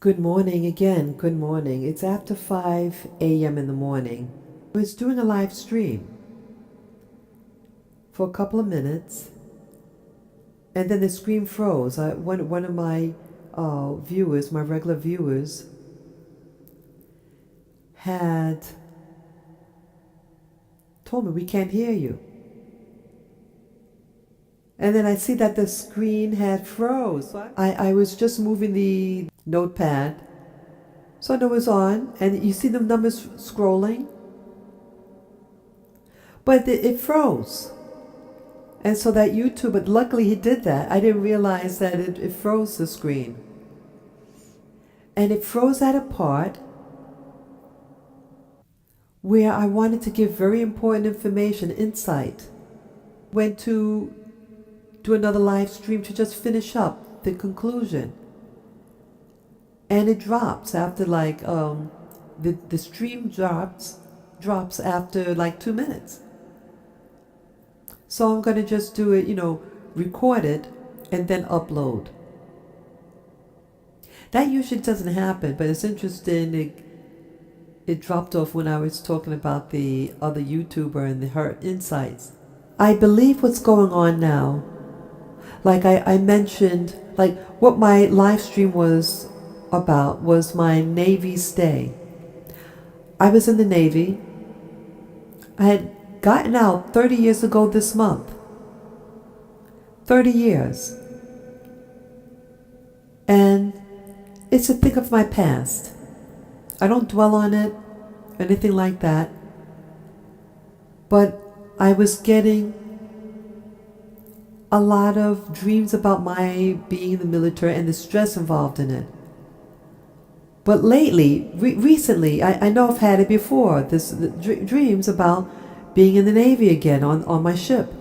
Good morning again. Good morning. It's after 5 a.m. in the morning. I was doing a live stream for a couple of minutes, and then the screen froze. One of my viewers, my regular viewers, had told me, "We can't hear you." And then I see that the screen had froze. I was just moving the notepad, so I know it was on, and you see the numbers scrolling, but it froze. And so that YouTube, but luckily he did that. I didn't realize that it froze the screen. And it froze at a part where I wanted to give very important information, insight. Went to do another live stream to just finish up the conclusion. And it drops after the stream drops after like 2 minutes. So I'm going to just do it, record it and then upload. That usually doesn't happen, but it's interesting. It dropped off when I was talking about the other YouTuber and her insights. I believe what's going on now, like I mentioned, like what my live stream was about was my Navy stay. I was in the Navy. I had gotten out 30 years ago this month. 30 years. And it's a thing of my past. I don't dwell on it, anything like that. But I was getting a lot of dreams about my being in the military and the stress involved in it. But lately, recently, I know I've had it before, dreams about being in the Navy again on my ship.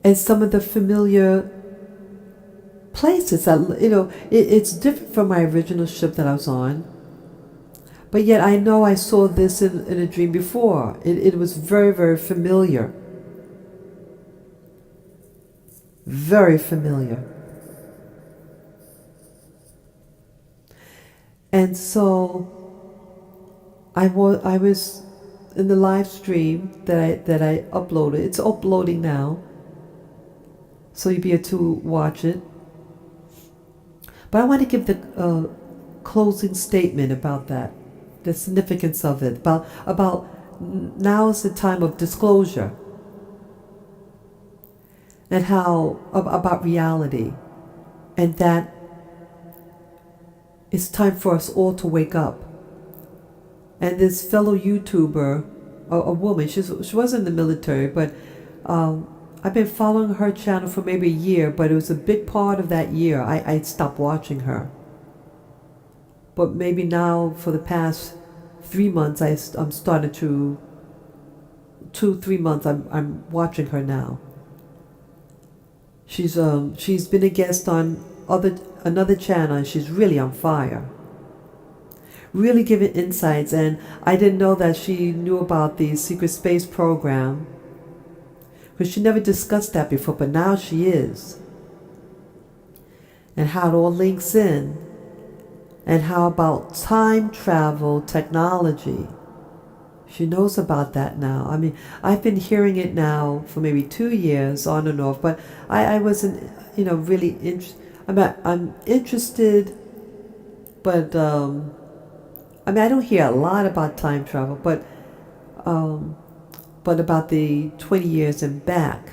And some of the familiar places that, it's different from my original ship that I was on. But yet I know I saw this in a dream before. It was very, very familiar. Very familiar. And so I was in the live stream that I uploaded. It's uploading now, so you'll be able to watch it. But I want to give the closing statement about that, the significance of it, about now is the time of disclosure, and how about reality, and that it's time for us all to wake up. And this fellow YouTuber, a woman, she wasn't in the military, but I've been following her channel for maybe a year, but it was a big part of that year I stopped watching her. But maybe now for the past 3 months, I'm starting to, 2-3 months, I'm watching her now. She's been a guest on another channel, and she's really on fire. Really giving insights, and I didn't know that she knew about the secret space program, because she never discussed that before, but now she is. And how it all links in, and how about time travel technology. She knows about that now. I mean, I've been hearing it now for maybe 2 years on and off, but I wasn't, really interested. I'm interested, but I don't hear a lot about time travel, but about the 20 years and back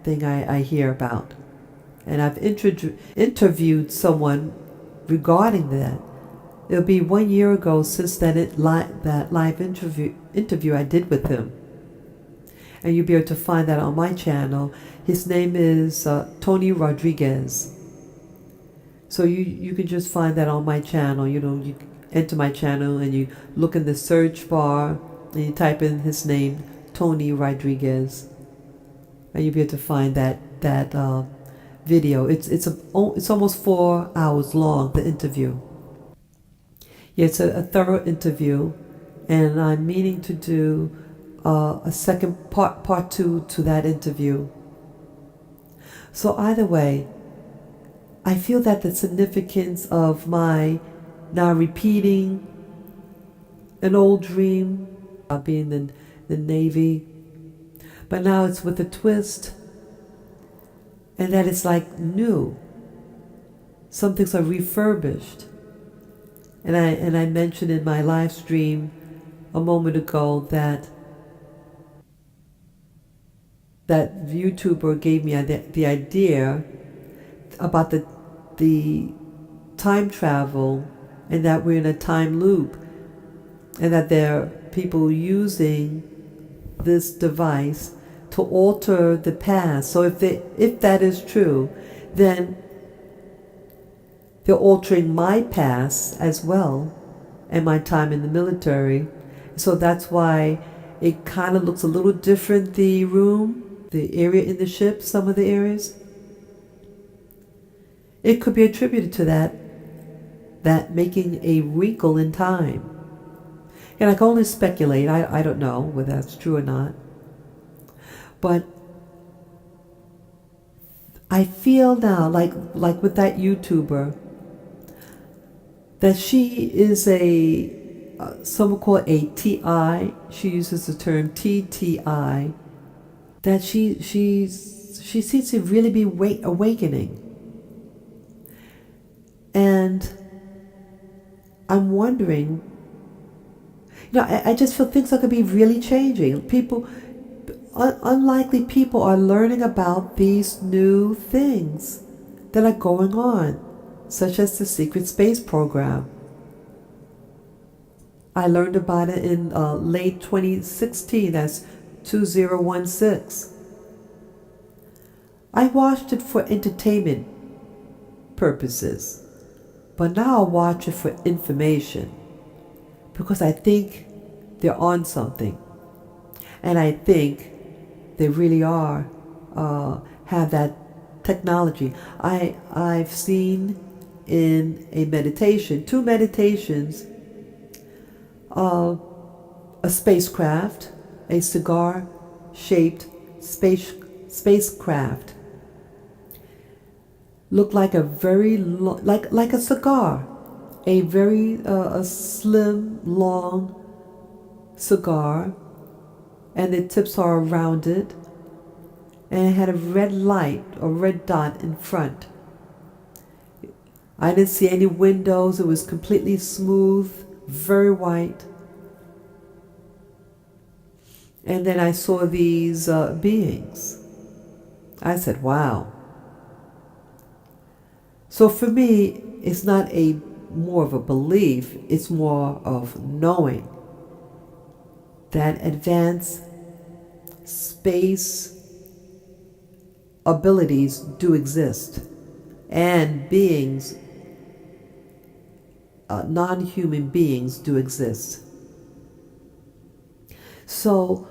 thing I hear about. And I've interviewed someone regarding that. It'll be 1 year ago since that live interview I did with him. And you'll be able to find that on my channel. His name is Tony Rodriguez. So you can just find that on my channel. You enter my channel and you look in the search bar and you type in his name, Tony Rodriguez, and you'll be able to find that video. It's almost 4 hours long, the interview. Yeah, it's a thorough interview, and I'm meaning to do a second part 2 to that interview. So either way, I feel that the significance of my now repeating an old dream about being in the Navy, but now it's with a twist, and that it's like new. Some things are refurbished. And I mentioned in my live stream a moment ago that YouTuber gave me the idea about the time travel, and that we're in a time loop, and that there are people using this device to alter the past. So if that is true, then they're altering my past as well, and my time in the military. So that's why it kind of looks a little different, the room, the area in the ship, some of the areas. It could be attributed to that making a wrinkle in time. And I can only speculate. I don't know whether that's true or not. But I feel now, like with that YouTuber, that she is some call it a TI. She uses the term TTI. That she seems to really be awakening. And I'm wondering, I just feel things are going to be really changing. Unlikely people are learning about these new things that are going on, such as the secret space program. I learned about it in late 2016, that's 2016. I watched it for entertainment purposes, but now I'll watch it for information, because I think they're on something. And I think they really are, have that technology. I've seen in a meditation, 2 meditations, a spacecraft, a cigar-shaped spacecraft, looked like a very like a cigar, a very a slim, long cigar, and the tips are rounded, and it had a red light, a red dot in front. I didn't see any windows. It was completely smooth, very white. And then I saw these beings. I said, wow. So for me, it's not more of a belief, it's more of knowing that advanced space abilities do exist, and beings, non-human beings do exist. So,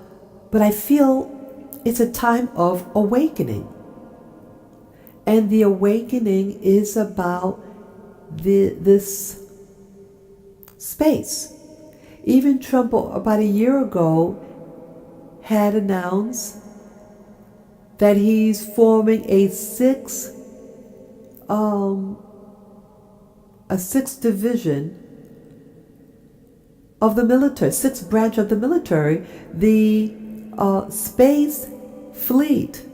but I feel it's a time of awakening. And the awakening is about this space. Even Trump, about a year ago, had announced that he's forming a sixth division of the military, sixth branch of the military, the space fleet.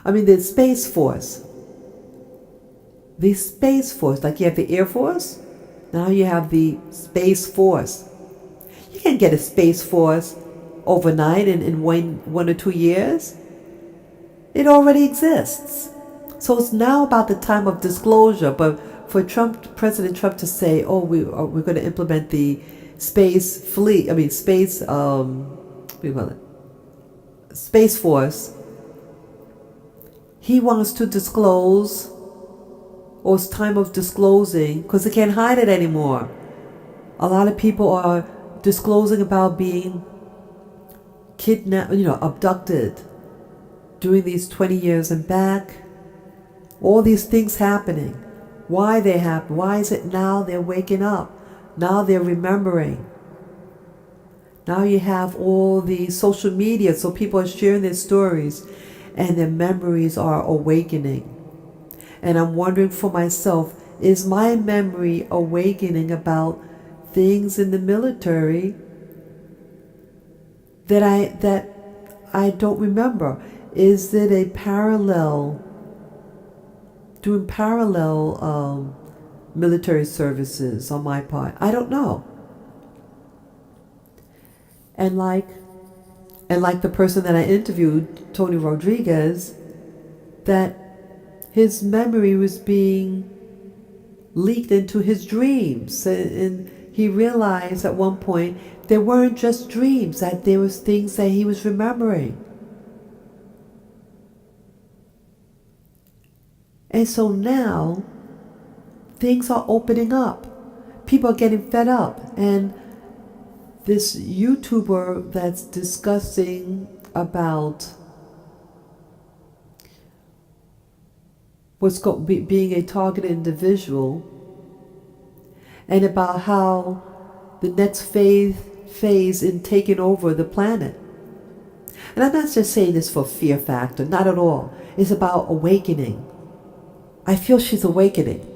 The Space Force. The Space Force, like you have the Air Force, now you have the Space Force. You can't get a Space Force overnight in 1 or 2 years. It already exists. So it's now about the time of disclosure. But for President Trump to say, "Oh, we're going to implement the space fleet," Space Force. He wants to disclose, or it's time of disclosing, because they can't hide it anymore. A lot of people are disclosing about being kidnapped, abducted during these 20 years and back. All these things happening. Why they happen? Why is it now they're waking up? Now they're remembering. Now you have all the social media, so people are sharing their stories. and their memories are awakening. And I'm wondering for myself, is my memory awakening about things in the military that I don't remember? Is it a doing parallel military services on my part? I don't know. And like the person that I interviewed, Tony Rodriguez, that his memory was being leaked into his dreams. And he realized at one point they weren't just dreams, that there was things that he was remembering. And so now things are opening up. People are getting fed up. And this YouTuber that's discussing about being a targeted individual, and about how the next phase in taking over the planet. And I'm not just saying this for fear factor, not at all. It's about awakening. I feel she's awakening.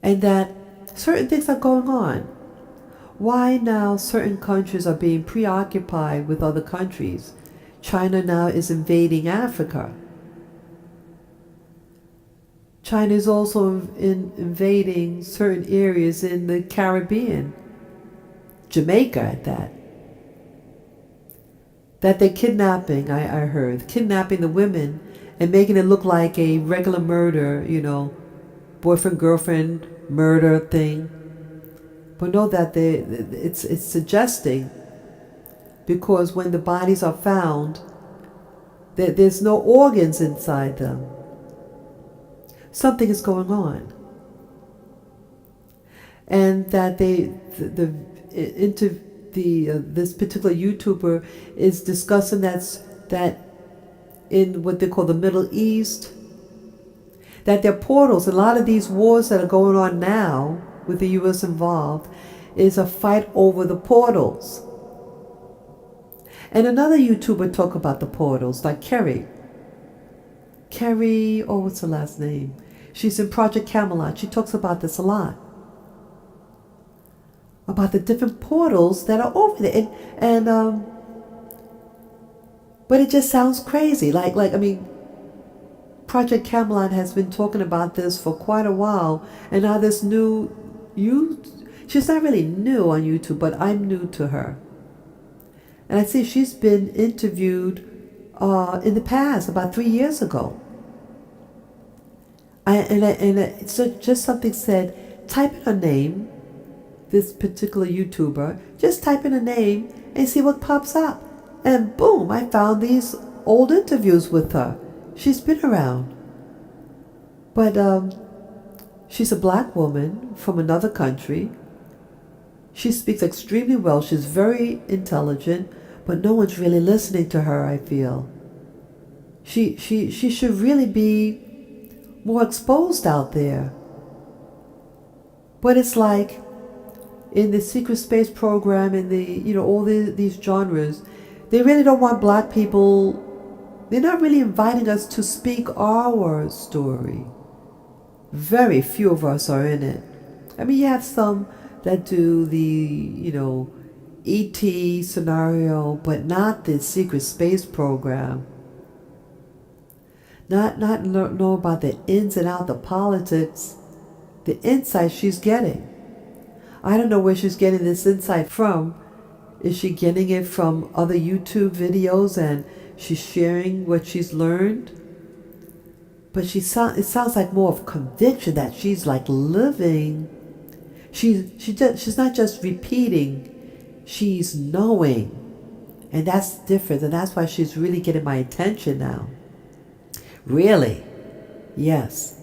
And that certain things are going on. Why now certain countries are being preoccupied with other countries? China now is invading Africa. China is also invading certain areas in the Caribbean, Jamaica at that. That they're kidnapping, I heard, kidnapping the women and making it look like a regular murder, boyfriend, girlfriend, murder thing. But know that it's suggesting, because when the bodies are found, there's no organs inside them. Something is going on. And that this particular YouTuber is discussing that in what they call the Middle East, that there are portals. A lot of these wars that are going on now with the U.S. involved is a fight over the portals. And another YouTuber talk about the portals, like Kerry, what's her last name? She's in Project Camelot. She talks about this a lot. About the different portals that are over there. But it just sounds crazy. Project Camelot has been talking about this for quite a while. And now this she's not really new on YouTube, but I'm new to her. And I see she's been interviewed in the past, about 3 years ago. So just something said, type in her name, this particular YouTuber, just type in a name and see what pops up. And boom, I found these old interviews with her. She's been around. But she's a black woman from another country. She speaks extremely well. She's very intelligent, but no one's really listening to her, I feel. She should really be more exposed out there. But it's like in the secret space program, in the all these genres, they really don't want black people. They're not really inviting us to speak our story. Very few of us are in it. I mean, you have some that do the ET scenario, but not the secret space program. Not know about the ins and outs, the politics, the insight she's getting. I don't know where she's getting this insight from. Is she getting it from other YouTube videos and she's sharing what she's learned? But it sounds like more of conviction, that she's like living. She's not just repeating, she's knowing. And that's different, and that's why she's really getting my attention now. Really? Yes.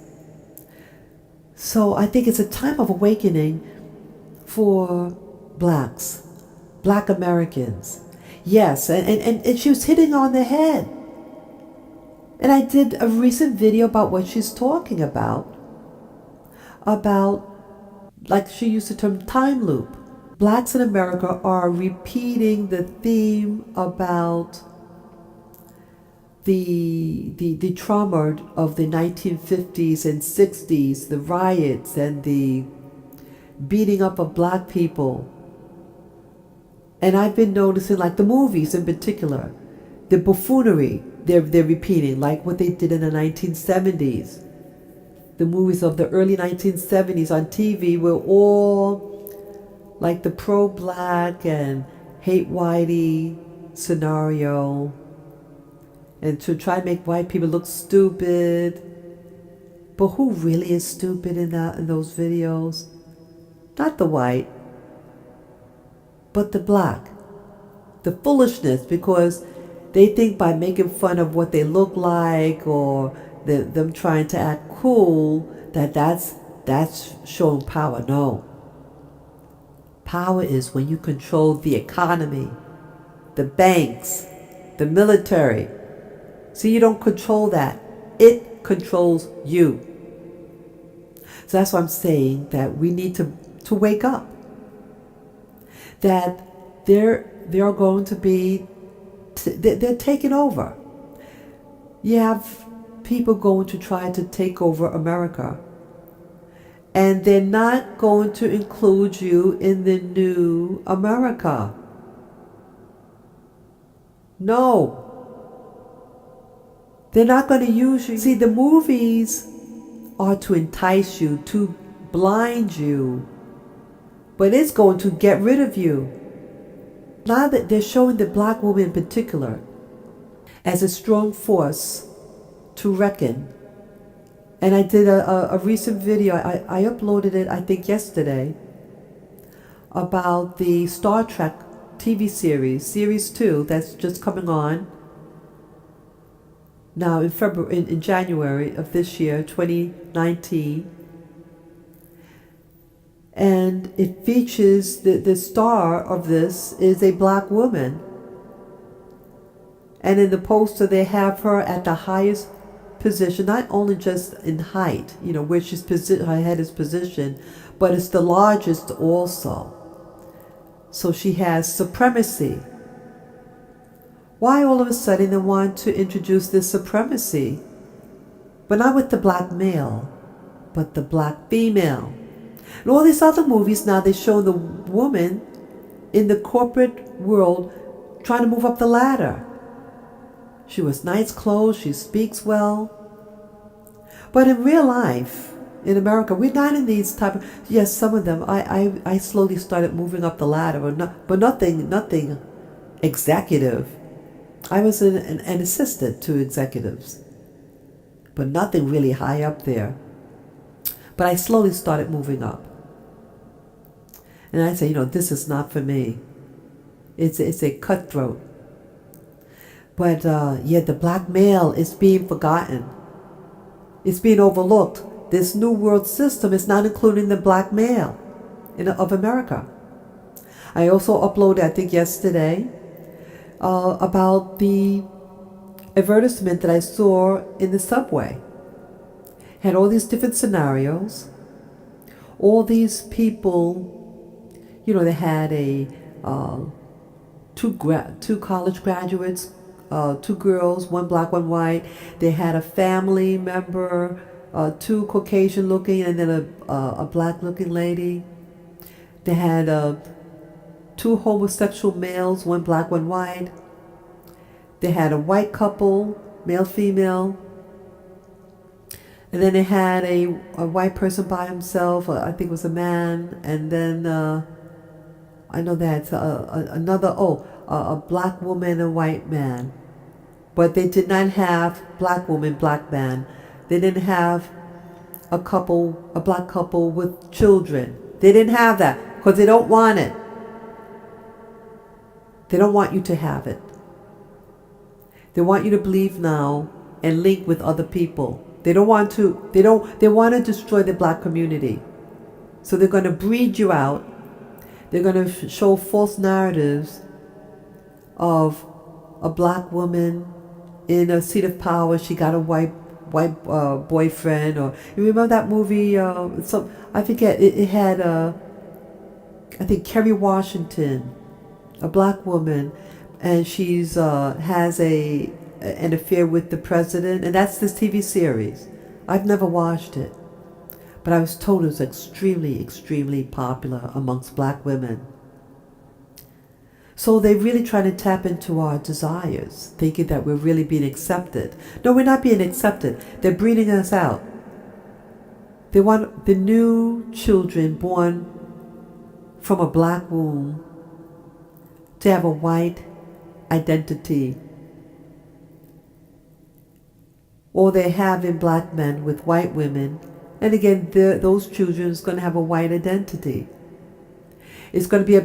So I think it's a time of awakening for blacks, black Americans. Yes, and she was hitting on the head. And I did a recent video about what she's talking about, like she used the term time loop. Blacks in America are repeating the theme about the trauma of the 1950s and 60s, the riots and the beating up of black people. And I've been noticing, like the movies in particular, the buffoonery they're repeating, like what they did in the 1970s. The movies of the early 1970s on TV were all like the pro-black and hate whitey scenario, and to try to make white people look stupid. But who really is stupid in those videos? Not the white, but the black. The foolishness, because they think by making fun of what they look like, or them trying to act cool, that's showing power. No. Power is when you control the economy, the banks, the military. See, you don't control that. It controls you. So that's why I'm saying that we need to wake up. That they're going to be, they're taking over. You have people going to try to take over America. And they're not going to include you in the new America. No. They're not going to use you. See, the movies are to entice you, to blind you. But it's going to get rid of you. Now that they're showing the black woman in particular as a strong force to reckon. And I did a recent video, I uploaded it I think yesterday, about the Star Trek TV series, Series 2, that's just coming on now in January of this year, 2019. And it features, the star of this is a black woman. And in the poster they have her at the highest position, not only just in height, where her head is positioned, but it's the largest also. So she has supremacy. Why all of a sudden they want to introduce this supremacy? But not with the black male, but the black female. And all these other movies now, they show the woman in the corporate world trying to move up the ladder. She wears nice clothes, she speaks well. But in real life, in America, we're not in these type of, yes, some of them, I slowly started moving up the ladder, but nothing executive. I was an assistant to executives, but nothing really high up there. But I slowly started moving up. And I say, this is not for me. It's a cutthroat. But yet the black male is being forgotten. It's being overlooked. This new world system is not including the black male of America. I also uploaded, I think yesterday, about the advertisement that I saw in the subway. Had all these different scenarios. All these people, they had two college graduates, 2 girls, 1 black, 1 white. They had a family member, 2 Caucasian looking, and then a black looking lady. They had 2 homosexual males, 1 black, 1 white. They had a white couple, male, female. And then they had a white person by himself, I think it was a man. And then I know that a black woman and a white man. But they did not have black woman, black man. They didn't have a black couple with children. They didn't have that because they don't want it. They don't want you to have it. They want you to believe now and link with other people. They want to destroy the black community. So they're going to breed you out. They're going to show false narratives of a black woman in a seat of power. She got a white boyfriend. Or you remember that movie? I forget. It had I think Kerry Washington, a black woman, and she's has a an affair with the president, and that's this TV series. I've never watched it, but I was told it was extremely, extremely popular amongst black women. So they're really trying to tap into our desires, thinking that we're really being accepted. No, we're not being accepted. They're breeding us out. They want the new children born from a black womb to have a white identity. Or they're having black men with white women. And again, those children is going to have a white identity. It's going to be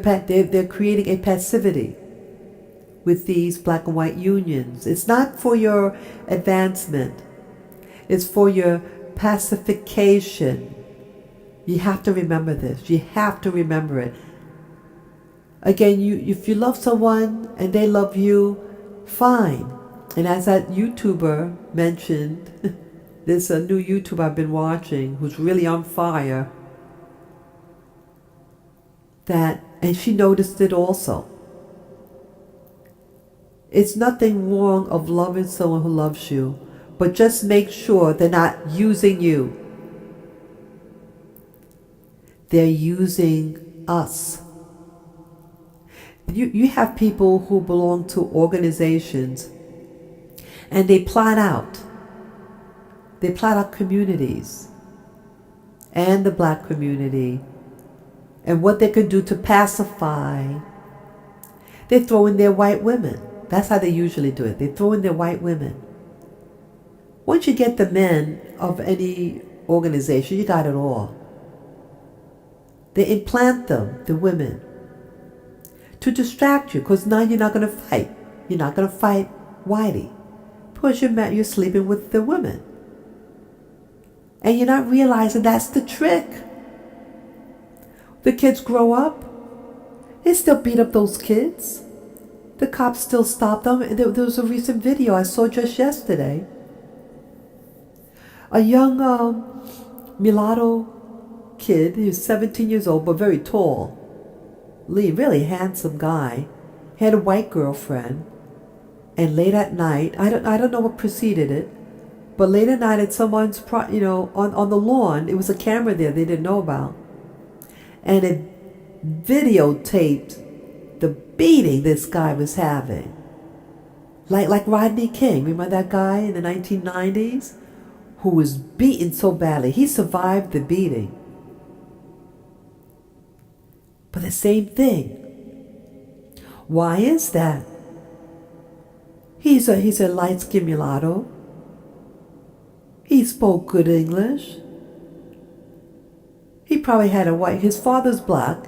they're creating a passivity with these black and white unions. It's not for your advancement. It's for your pacification. You have to remember this. You have to remember it. Again, if you love someone and they love you, fine. And as that YouTuber mentioned, there's a new YouTuber I've been watching who's really on fire. And she noticed it also. It's nothing wrong of loving someone who loves you, but just make sure they're not using you. They're using us. You have people who belong to organizations, and they plot out communities and the black community and what they can do to pacify. They throw in their white women. That's how they usually do it. They throw in their white women. Once you get the men of any organization, you got it all. They implant them, the women, to distract you, because now you're not going to fight. You're not going to fight Whitey, because you're sleeping with the women. And you're not realizing that's the trick. The kids grow up. They still beat up those kids. The cops still stop them. There was a recent video I saw just yesterday. A young mulatto kid, he was 17 years old, but very tall. Really handsome guy. He had a white girlfriend. And late at night, I don't know what preceded it, but late at night at someone's, on the lawn, it was a camera there they didn't know about. And it videotaped the beating this guy was having. Like Rodney King, remember that guy in the 1990s? Who was beaten so badly. He survived the beating. But the same thing. Why is that? He's a light-skinned mulatto. He spoke good English. He probably had his father's black,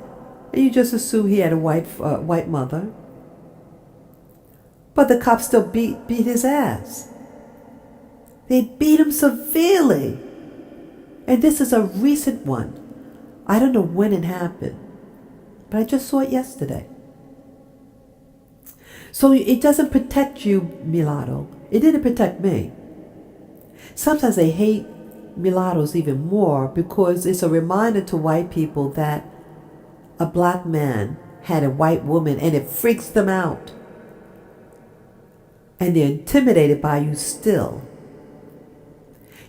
and you just assume he had a white mother. But the cops still beat his ass. They beat him severely. And this is a recent one. I don't know when it happened, but I just saw it yesterday. So it doesn't protect you, mulatto. It didn't protect me. Sometimes they hate mulattoes even more because it's a reminder to white people that a black man had a white woman, and it freaks them out. And they're intimidated by you still.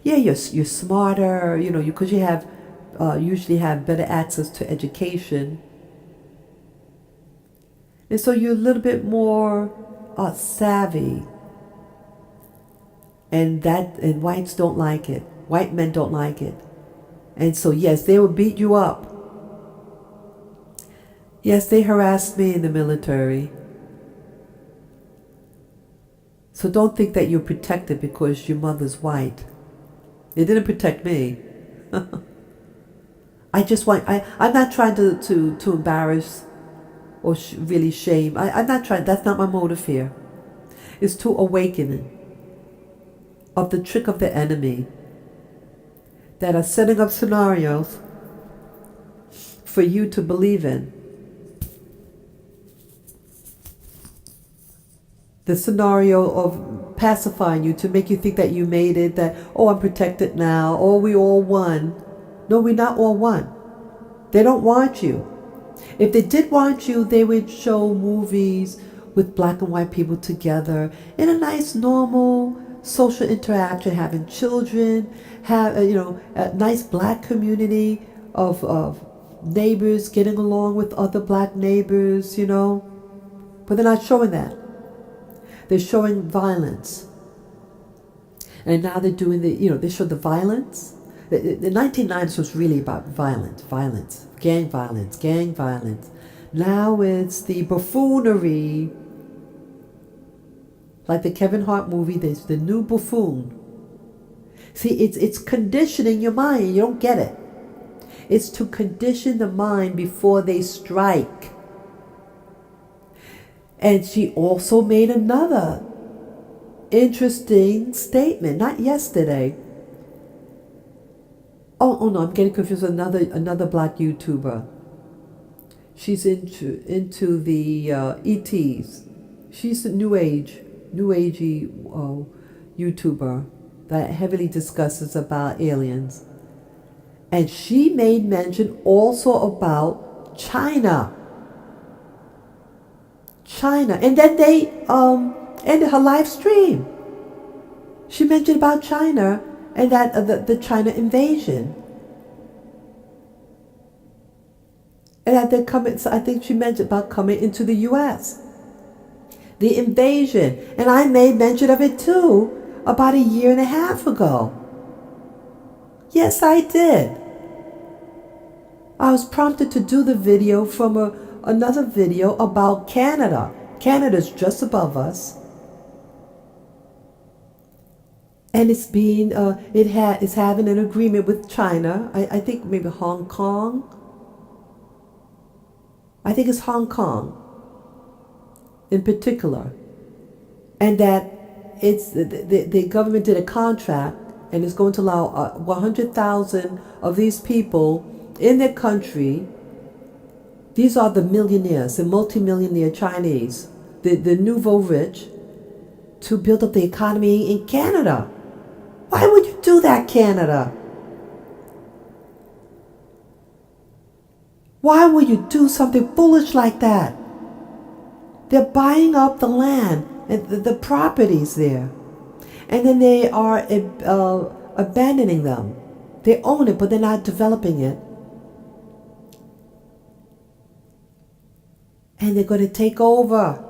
Yeah, you're smarter, because you have usually have better access to education. And so you're a little bit more savvy. And whites don't like it. White men don't like it. And so yes, they will beat you up. Yes, they harassed me in the military. So don't think that you're protected because your mother's white. It didn't protect me. I'm not trying to embarrass or really shame. I'm not trying, that's not my motive here. It's to awaken of the trick of the enemy that are setting up scenarios for you to believe in. The scenario of pacifying you to make you think that you made it, that, oh, I'm protected now, oh, we all won. No, we're not all one. They don't want you. If they did want you, they would show movies with black and white people together in a nice, normal social interaction, having children, have a nice black community of neighbors getting along with other black neighbors, But they're not showing that. They're showing violence. And now they're doing they show the violence. The 1990s was really about violence, gang violence. Now it's the buffoonery, like the Kevin Hart movie, there's the new buffoon. See, it's conditioning your mind. You don't get it. It's to condition the mind before they strike. And she also made another interesting statement, not yesterday. Oh no, I'm getting confused with another black YouTuber. She's into the ETs. She's a new agey YouTuber that heavily discusses about aliens. And she made mention also about China. And then they ended her live stream. She mentioned about China and that the China invasion. And that they're coming, so I think she mentioned about coming into the U.S. The invasion. And I made mention of it too about a year and a half ago. Yes, I did. I was prompted to do the video from another video about Canada. Canada's just above us. And it's being, it's having an agreement with China. I think maybe Hong Kong. I think it's Hong Kong in particular. And that it's the government did a contract and is going to allow 100,000 of these people in their country. These are the millionaires, the multimillionaire Chinese, the nouveau rich, to build up the economy in Canada. Why would you do that, Canada? Why would you do something foolish like that? They're buying up the land and the properties there. And then they are abandoning them. They own it, but they're not developing it. And they're going to take over.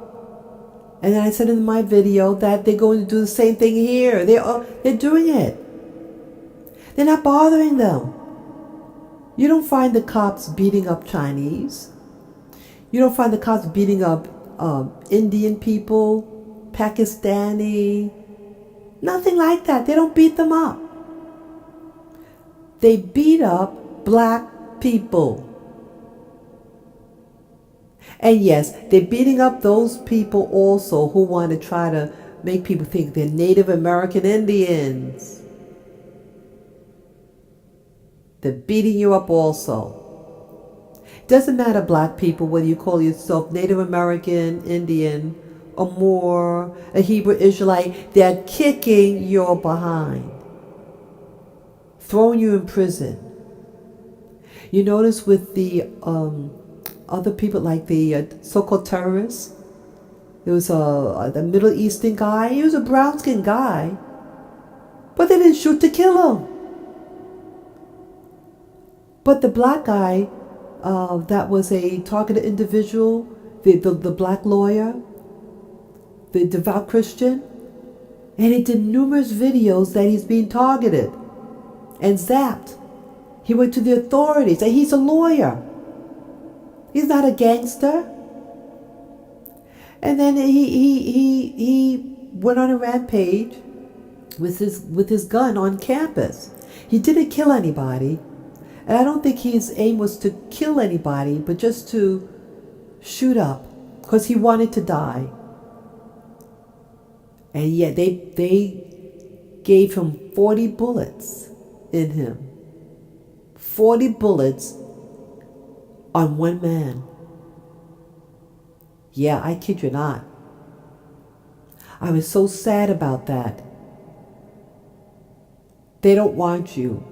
And then I said in my video that they're going to do the same thing here. They're doing it. They're not bothering them. You don't find the cops beating up Chinese. You don't find the cops beating up Indian people, Pakistani. Nothing like that. They don't beat them up. They beat up black people. And yes, they're beating up those people also who want to try to make people think they're Native American Indians. They're beating you up also. Doesn't matter, black people, whether you call yourself Native American, Indian, a Moor, a Hebrew Israelite, they're kicking your behind, throwing you in prison. You notice with the other people, like the so-called terrorists, there was the Middle Eastern guy. He was a brown-skinned guy, but they didn't shoot to kill him. But the black guy, that was a targeted individual, the black lawyer, the devout Christian, and he did numerous videos that he's being targeted and zapped. He went to the authorities, and he's a lawyer. He's not a gangster. And then he went on a rampage with his gun on campus. He didn't kill anybody. And I don't think his aim was to kill anybody, but just to shoot up, because he wanted to die. And yet they gave him 40 bullets in him. 40 bullets on one man. Yeah, I kid you not. I was so sad about that. They don't want you.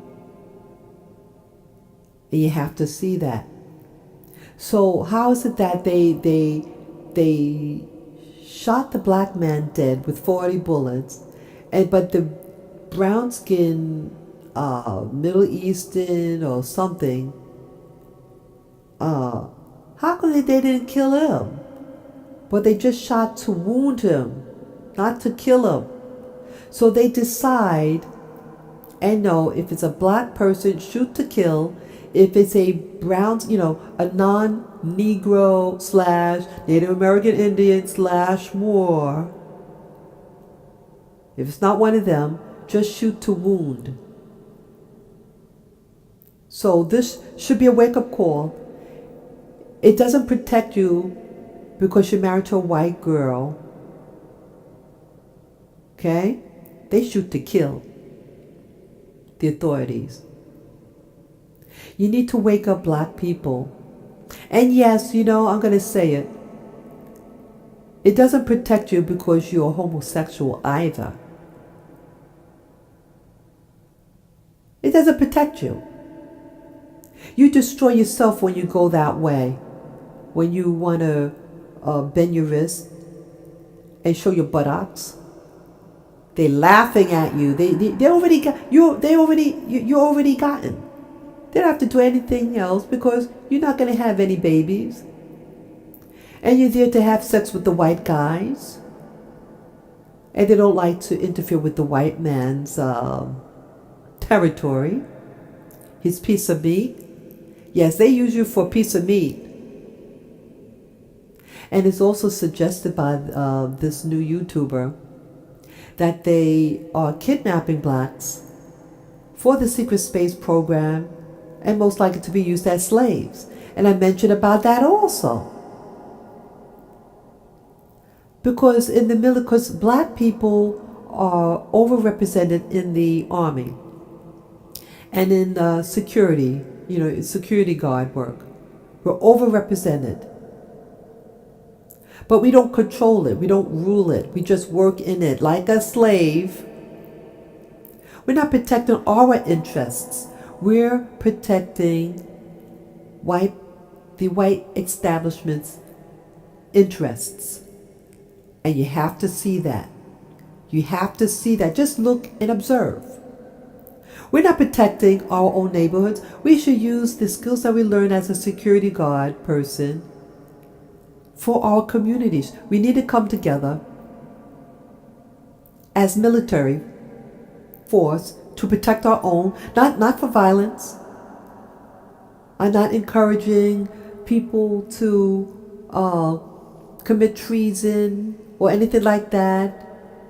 And you have to see that. So how is it that they shot the black man dead with 40 bullets, but the brown skin Middle Eastern or something, how come they didn't kill him? But they just shot to wound him, not to kill him. So they decide, and no, if it's a black person, shoot to kill. If it's a brown, a non-Negro / Native American Indian / Moor, if it's not one of them, just shoot to wound. So this should be a wake-up call. It doesn't protect you because you're married to a white girl. Okay? They shoot to kill. The authorities. You need to wake up, black people. And yes, I'm going to say it. It doesn't protect you because you're homosexual either. It doesn't protect you. You destroy yourself when you go that way. When you want to bend your wrist and show your buttocks. They're laughing at you. They already got you. You're already gotten. They don't have to do anything else because you're not going to have any babies. And you're there to have sex with the white guys. And they don't like to interfere with the white man's territory. His piece of meat. Yes, they use you for a piece of meat. And it's also suggested by this new YouTuber that they are kidnapping blacks for the secret space program and most likely to be used as slaves. And I mentioned about that also. Because black people are overrepresented in the army and in security, security guard work. We're overrepresented. But we don't control it. We don't rule it. We just work in it like a slave. We're not protecting our interests. We're protecting the white establishment's interests. And you have to see that. You have to see that. Just look and observe. We're not protecting our own neighborhoods. We should use the skills that we learn as a security guard person for our communities. We need to come together as military force to protect our own, not for violence. I'm not encouraging people to commit treason or anything like that.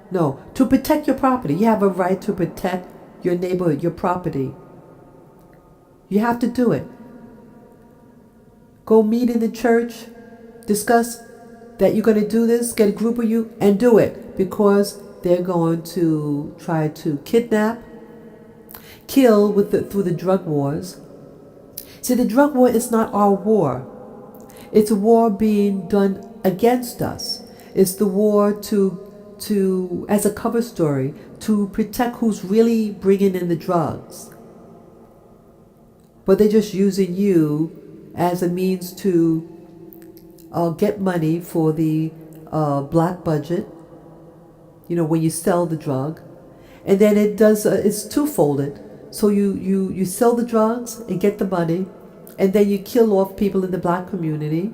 No, to protect your property. You have a right to protect your neighborhood, your property. You have to do it. Go meet in the church, discuss that you're going to do this, get a group of you, and do it, because they're going to try to kidnap, kill through the drug wars. See, the drug war is not our war. It's a war being done against us. It's the war to as a cover story, to protect who's really bringing in the drugs. But they're just using you as a means to get money for the black budget, when you sell the drug. And then it's twofolded. So you sell the drugs and get the money, and then you kill off people in the black community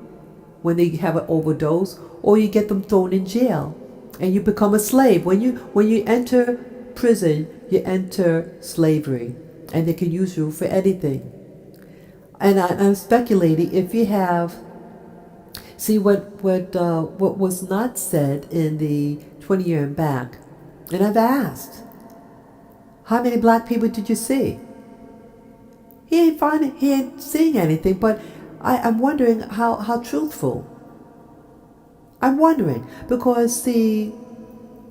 when they have an overdose, or you get them thrown in jail and you become a slave. When you enter prison, you enter slavery, and they can use you for anything. And I'm speculating if you have. See, what was not said in the 20 year and back, and I've asked, how many black people did you see? He ain't seeing anything, but I'm wondering how truthful. I'm wondering, because see,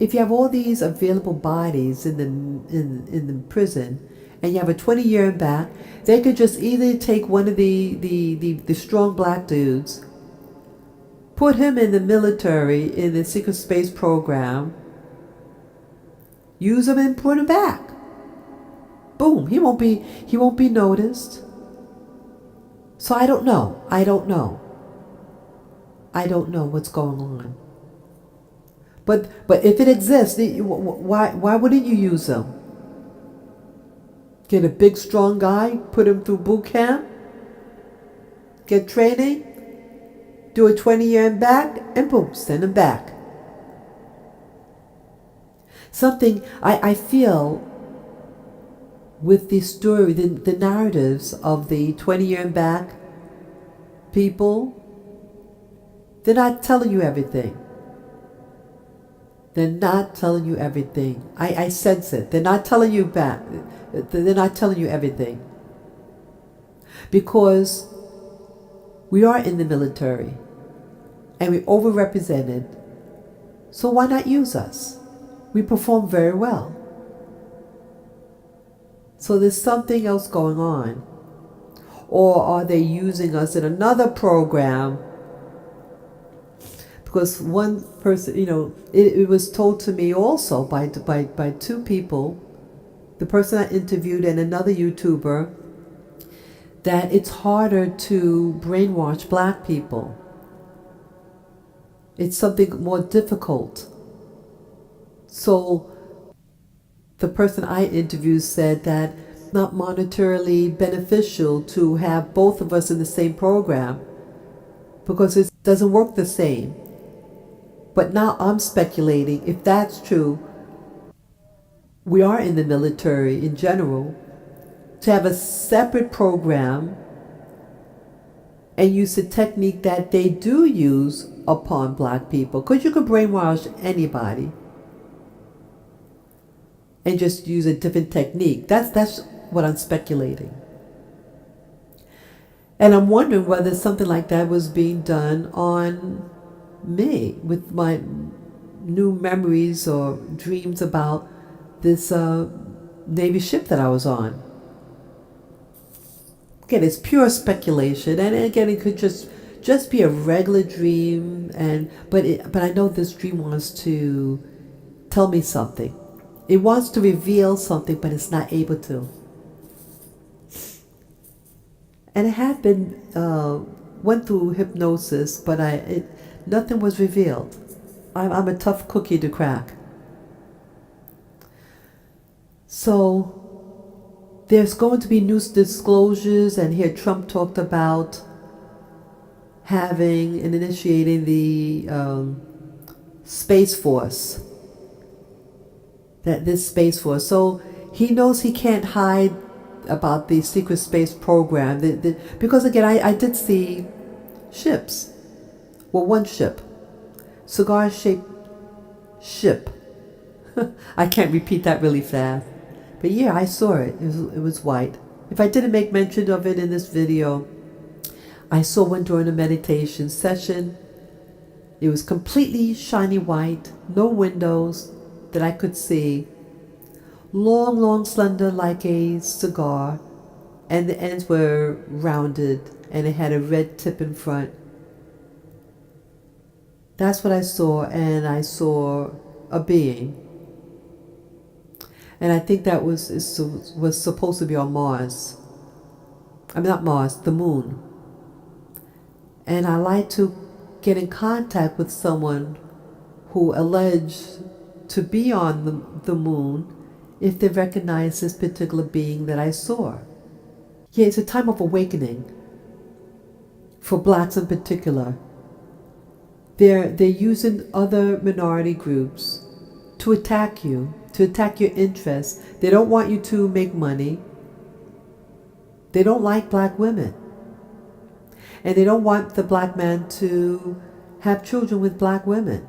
if you have all these available bodies in the prison, and you have a 20 year and back, they could just either take one of the strong black dudes, put him in the military, in the secret space program, use him and put him back. Boom, he won't be noticed. So I don't know what's going on. But if it exists, why wouldn't you use them? Get a big strong guy, put him through boot camp, get training, do a 20-year and back, and boom, send him back. Something I feel with the story, the narratives of the 20-year and back people, they're not telling you everything. They're not telling you everything. I sense it. They're not telling you back. They're not telling you everything. Because we are in the military and we're overrepresented. So why not use us? We perform very well. So there's something else going on. Or are they using us in another program? Because one person, it was told to me also by two people, the person I interviewed and another YouTuber, that it's harder to brainwash black people. It's something more difficult. So the person I interviewed said that it's not monetarily beneficial to have both of us in the same program because it doesn't work the same. But now I'm speculating, if that's true, we are in the military in general, to have a separate program and use the technique that they do use upon black people. Because you could brainwash anybody and just use a different technique. That's what I'm speculating. And I'm wondering whether something like that was being done on me with my new memories or dreams about this Navy ship that I was on. Again, it's pure speculation, and again, it could just be a regular dream. But I know this dream wants to tell me something. It wants to reveal something, but it's not able to. And it had been went through hypnosis, but nothing was revealed. I'm a tough cookie to crack. So there's going to be new disclosures, and here Trump talked about having and initiating the Space Force. This Space Force. So he knows he can't hide about the secret space program. Because again, I did see ships. Well, one ship. Cigar-shaped ship. I can't repeat that really fast. But yeah, I saw it. It was white. If I didn't make mention of it in this video, I saw one during a meditation session. It was completely shiny white, no windows that I could see. Long, slender like a cigar, and the ends were rounded, and it had a red tip in front. That's what I saw, and I saw a being. And I think that was supposed to be on Mars. I mean, not Mars, the moon. And I like to get in contact with someone who alleged to be on the moon if they recognize this particular being that I saw. Yeah, it's a time of awakening for blacks in particular. They're using other minority groups to attack you, to attack your interests. They don't want you to make money. They don't like black women. And they don't want the black man to have children with black women.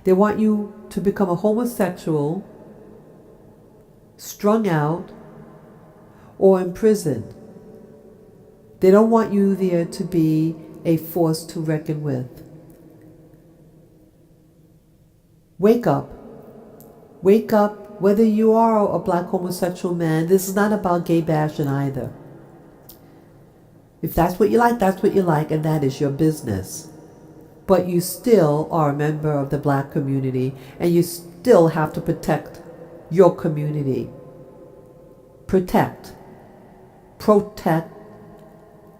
They want you to become a homosexual, strung out, or imprisoned. They don't want you there to be a force to reckon with. Wake up. Wake up, whether you are a black homosexual man. This is not about gay bashing either. If that's what you like, that's what you like, and that is your business. But you still are a member of the black community, and you still have to protect your community. Protect,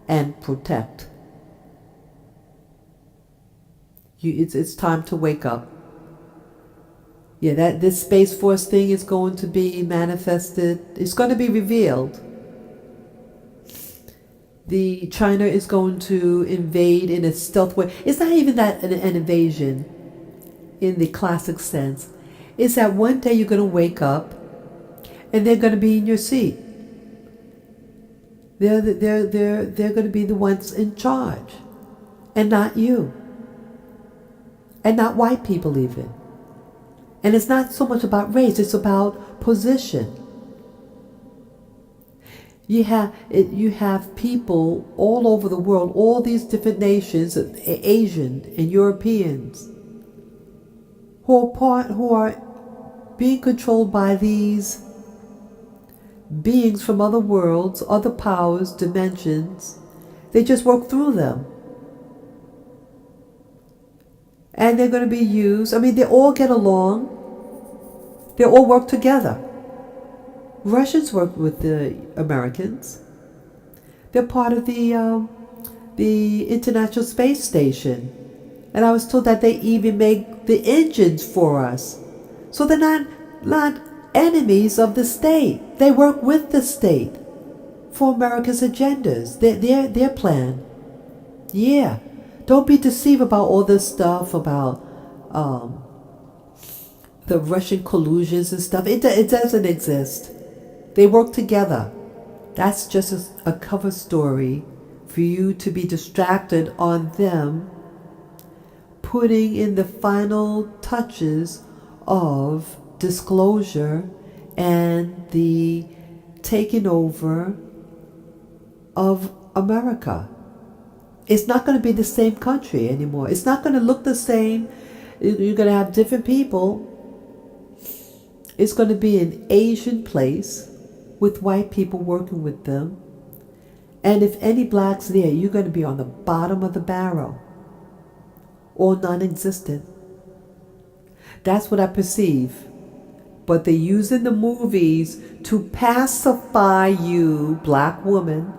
and protect. It's time to wake up. Yeah, that this Space Force thing is going to be manifested. It's going to be revealed. The China is going to invade in a stealth way. It's not even that an invasion in the classic sense. It's that one day you're going to wake up and they're going to be in your seat. They're going to be the ones in charge, and not you, and not white people even. And it's not so much about race; it's about position. You have people all over the world, all these different nations, Asian and Europeans, who are being controlled by these beings from other worlds, other powers, dimensions. They just work through them. And they're going to be used. I mean, they all get along. They all work together. Russians work with the Americans. They're part of the International Space Station. And I was told that they even make the engines for us. So they're not enemies of the state. They work with the state for America's agendas, their plan. Yeah. Don't be deceived about all this stuff about the Russian collusions and stuff. It doesn't exist. They work together. That's just a cover story for you to be distracted on them putting in the final touches of disclosure and the taking over of America. It's not going to be the same country anymore. It's not going to look the same. You're going to have different people. It's going to be an Asian place with white people working with them. And if any blacks there, you're going to be on the bottom of the barrel or non-existent. That's what I perceive. But they use in the movies to pacify you, black woman,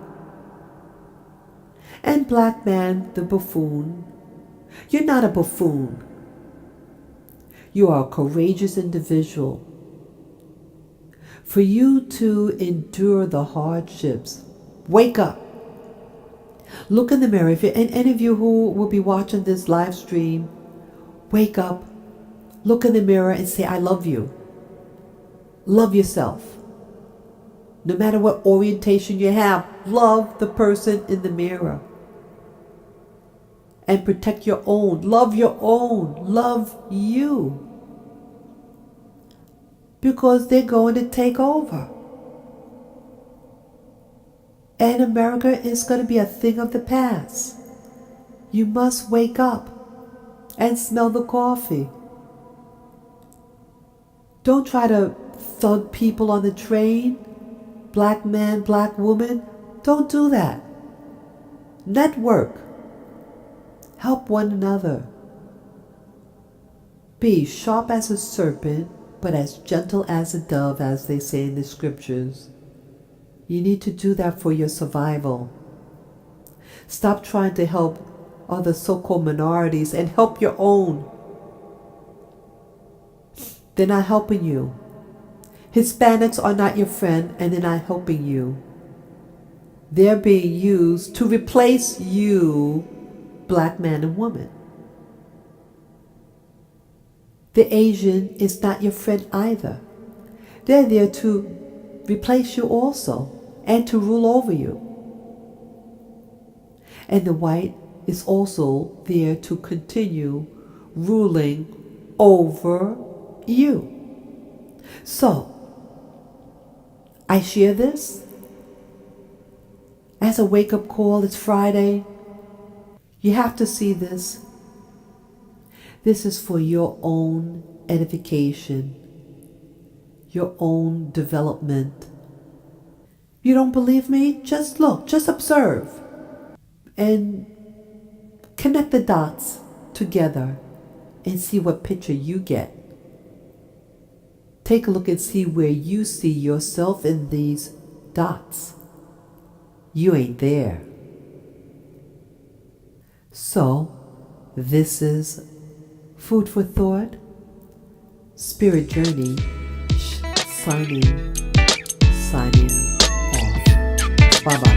and black man, the buffoon. You're not a buffoon. You are a courageous individual. For you to endure the hardships, wake up. Look in the mirror. If any of you who will be watching this live stream, wake up, look in the mirror and say, I love you. Love yourself. No matter what orientation you have, love the person in the mirror. And protect your own. Love your own. Love you. Because they're going to take over. And America is going to be a thing of the past. You must wake up and smell the coffee. Don't try to thug people on the train. Black man, black woman. Don't do that. Network. Help one another. Be sharp as a serpent, but as gentle as a dove, as they say in the scriptures. You need to do that for your survival. Stop trying to help other so-called minorities and help your own. They're not helping you. Hispanics are not your friend and they're not helping you. They're being used to replace you, black man and woman. The Asian is not your friend either. They're there to replace you also and to rule over you. And the white is also there to continue ruling over you. So, I share this as a wake-up call. It's Friday. You have to see this. This is for your own edification, your own development. You don't believe me? Just look, just observe, and connect the dots together and see what picture you get. Take a look and see where you see yourself in these dots. You ain't there. So, this is food for thought. Spirit Journey, signing off. Bye-bye.